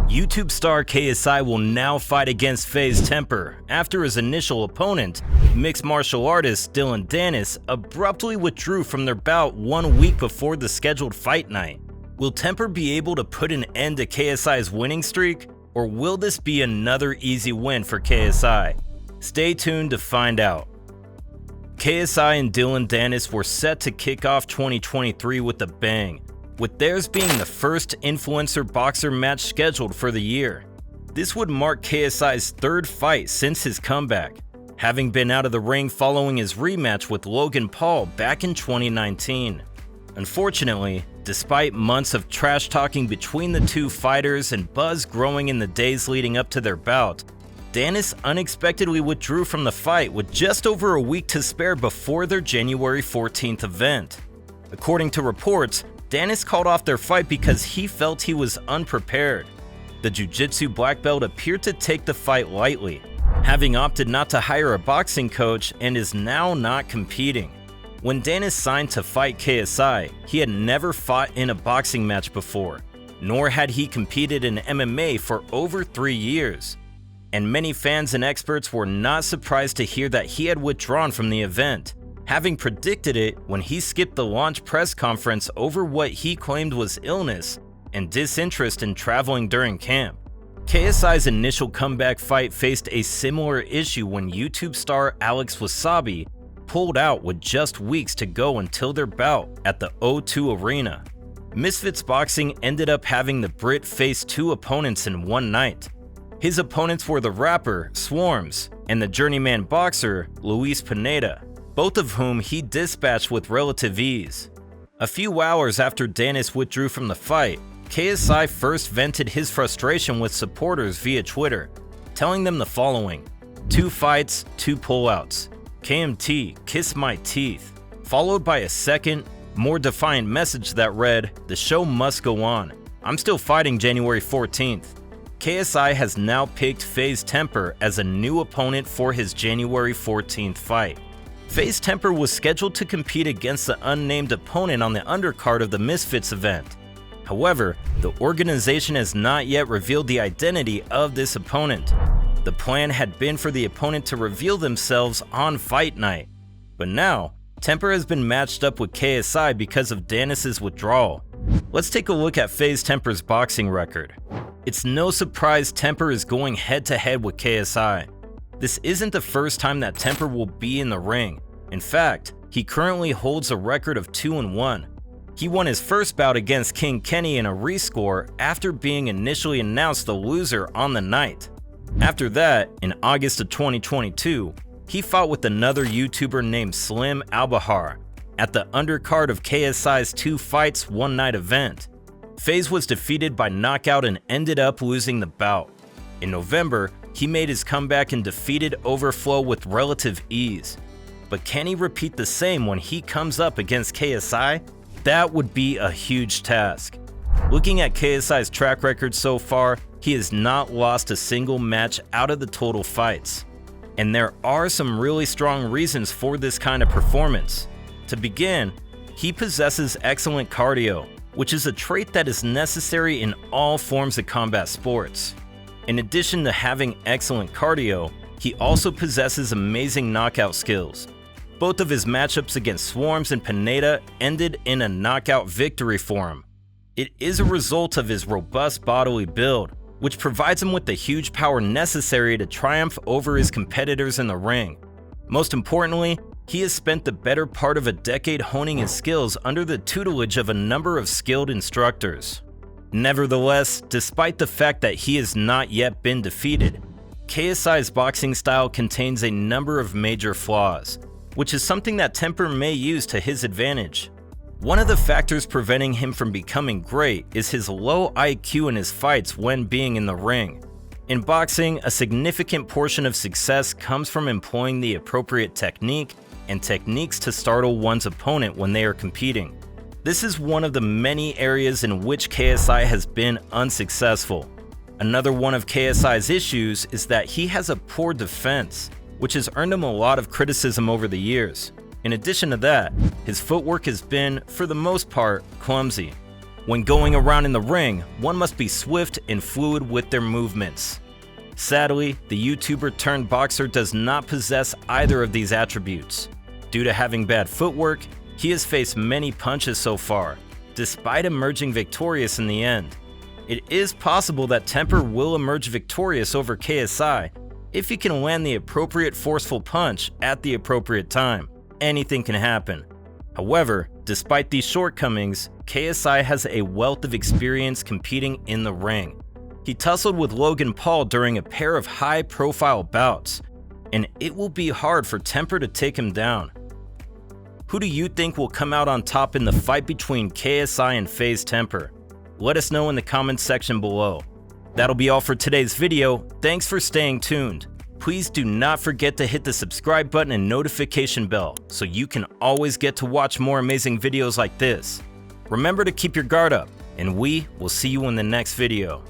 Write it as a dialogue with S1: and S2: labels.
S1: YouTube star KSI will now fight against FaZe Temperrr after his initial opponent, mixed martial artist Dillon Danis, abruptly withdrew from their bout 1 week before the scheduled fight night. Will Temperrr be able to put an end to KSI's winning streak, or will this be another easy win for KSI? Stay tuned to find out. KSI and Dillon Danis were set to kick off 2023 with a bang, with theirs being the first influencer boxer match scheduled for the year. This would mark KSI's third fight since his comeback, having been out of the ring following his rematch with Logan Paul back in 2019. Unfortunately, despite months of trash talking between the two fighters and buzz growing in the days leading up to their bout, Danis unexpectedly withdrew from the fight with just over a week to spare before their January 14th event. According to reports, Danis called off their fight because he felt he was unprepared. The jiu-jitsu black belt appeared to take the fight lightly, having opted not to hire a boxing coach and is now not competing. When Danis signed to fight KSI, he had never fought in a boxing match before, nor had he competed in MMA for over 3 years. And many fans and experts were not surprised to hear that he had withdrawn from the event, having predicted it when he skipped the launch press conference over what he claimed was illness and disinterest in traveling during camp. KSI's initial comeback fight faced a similar issue when YouTube star Alex Wasabi pulled out with just weeks to go until their bout at the O2 Arena. Misfits Boxing ended up having the Brit face 2 opponents in one night. His opponents were the rapper Swarms and the journeyman boxer Luis Pineda, both of whom he dispatched with relative ease. A few hours after Danis withdrew from the fight, KSI first vented his frustration with supporters via Twitter, telling them the following: 2 fights, 2 pullouts. KMT, kiss my teeth. Followed by a second, more defiant message that read, "The show must go on. I'm still fighting January 14th. KSI has now picked FaZe Temperrr as a new opponent for his January 14th fight. FaZe Temperrr was scheduled to compete against the unnamed opponent on the undercard of the Misfits event. However, the organization has not yet revealed the identity of this opponent. The plan had been for the opponent to reveal themselves on fight night. But now, Temperrr has been matched up with KSI because of Danis' withdrawal. Let's take a look at FaZe Temperrr's boxing record. It's no surprise Temperrr is going head-to-head with KSI. This isn't the first time that Temperrr will be in the ring. In fact, he currently holds a record of 2-1. He won his first bout against King Kenny in a rescore after being initially announced the loser on the night. After that, in August of 2022, he fought with another YouTuber named Slim Albahar at the undercard of KSI's 2 fights 1 night event. FaZe was defeated by knockout and ended up losing the bout. In November, he made his comeback and defeated Overflow with relative ease. But can he repeat the same when he comes up against KSI? That would be a huge task. Looking at KSI's track record so far, he has not lost a single match out of the total fights. And there are some really strong reasons for this kind of performance. To begin, he possesses excellent cardio, which is a trait that is necessary in all forms of combat sports. In addition to having excellent cardio, he also possesses amazing knockout skills. Both of his matchups against Swarms and Pineda ended in a knockout victory for him. It is a result of his robust bodily build, which provides him with the huge power necessary to triumph over his competitors in the ring. Most importantly, he has spent the better part of a decade honing his skills under the tutelage of a number of skilled instructors. Nevertheless, despite the fact that he has not yet been defeated, KSI's boxing style contains a number of major flaws, which is something that Temperrr may use to his advantage. One of the factors preventing him from becoming great is his low IQ in his fights when being in the ring. In boxing, a significant portion of success comes from employing the appropriate technique and techniques to startle one's opponent when they are competing. This is one of the many areas in which KSI has been unsuccessful. Another one of KSI's issues is that he has a poor defense, which has earned him a lot of criticism over the years. In addition to that, his footwork has been, for the most part, clumsy. When going around in the ring, one must be swift and fluid with their movements. Sadly, the YouTuber turned boxer does not possess either of these attributes. Due to having bad footwork, he has faced many punches so far, despite emerging victorious in the end. It is possible that Temperr will emerge victorious over KSI if he can land the appropriate forceful punch at the appropriate time. Anything can happen. However, despite these shortcomings, KSI has a wealth of experience competing in the ring. He tussled with Logan Paul during a pair of high-profile bouts, and it will be hard for Temperr to take him down. Who do you think will come out on top in the fight between KSI and FaZe Temperrr? Let us know in the comments section below. That'll be all for today's video. Thanks for staying tuned. Please do not forget to hit the subscribe button and notification bell so you can always get to watch more amazing videos like this. Remember to keep your guard up, and we will see you in the next video.